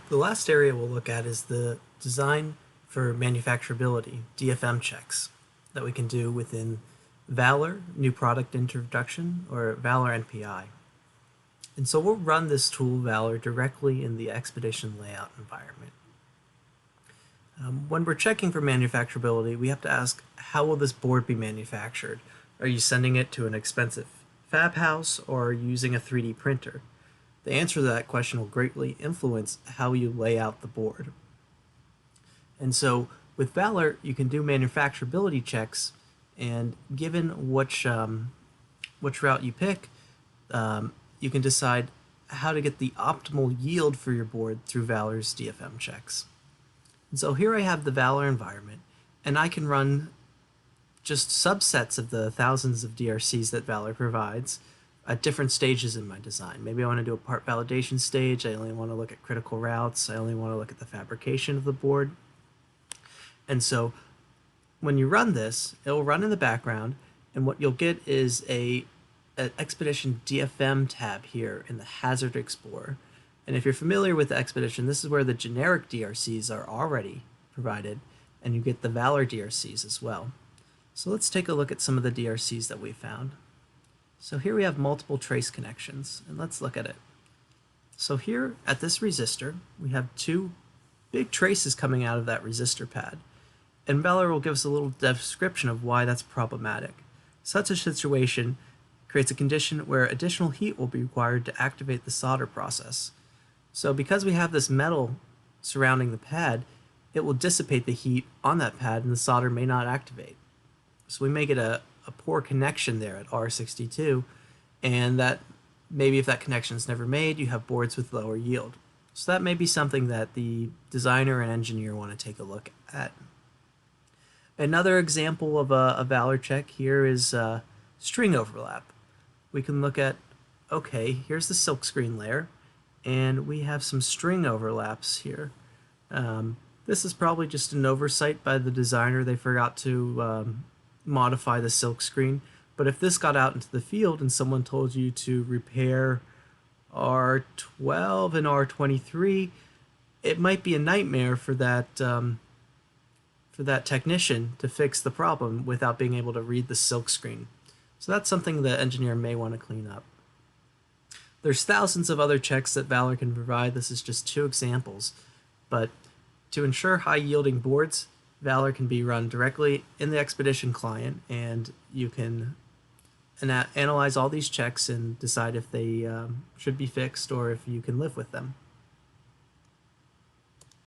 The last area we'll look at is the design for manufacturability, DFM checks, that we can do within Valor, New Product Introduction, or Valor NPI. And so we'll run this tool, Valor, directly in the Expedition layout environment. When we're checking for manufacturability, we have to ask, how will this board be manufactured? Are you sending it to an expensive fab house, or are you using a 3D printer? The answer to that question will greatly influence how you lay out the board. And so with Valor, you can do manufacturability checks, and given which route you pick, you can decide how to get the optimal yield for your board through Valor's DFM checks. And so here I have the Valor environment, and I can run just subsets of the thousands of DRCs that Valor provides at different stages in my design. Maybe I want to do a part validation stage, I only want to look at critical routes, I only want to look at the fabrication of the board. And so when you run this, it will run in the background, and what you'll get is an Expedition DFM tab here in the Hazard Explorer. And if you're familiar with the Expedition, this is where the generic DRCs are already provided, and you get the Valor DRCs as well. So let's take a look at some of the DRCs that we found. So here we have multiple trace connections, and let's look at it. So here at this resistor, we have two big traces coming out of that resistor pad. And Valor will give us a little description of why that's problematic. Such a situation creates a condition where additional heat will be required to activate the solder process. So because we have this metal surrounding the pad, it will dissipate the heat on that pad and the solder may not activate. So we may get a poor connection there at R62, and that maybe if that connection is never made, you have boards with lower yield. So that may be something that the designer and engineer want to take a look at. Another example of a Valor check here is string overlap. We can look at, okay, here's the silkscreen layer, and we have some string overlaps here. This is probably just an oversight by the designer. They forgot to modify the silkscreen. But if this got out into the field and someone told you to repair R12 and R23, it might be a nightmare for that technician to fix the problem without being able to read the silkscreen. So that's something the engineer may want to clean up. There's thousands of other checks that Valor can provide. This is just two examples. But to ensure high yielding boards, Valor can be run directly in the Expedition client, and you can analyze all these checks and decide if they should be fixed or if you can live with them.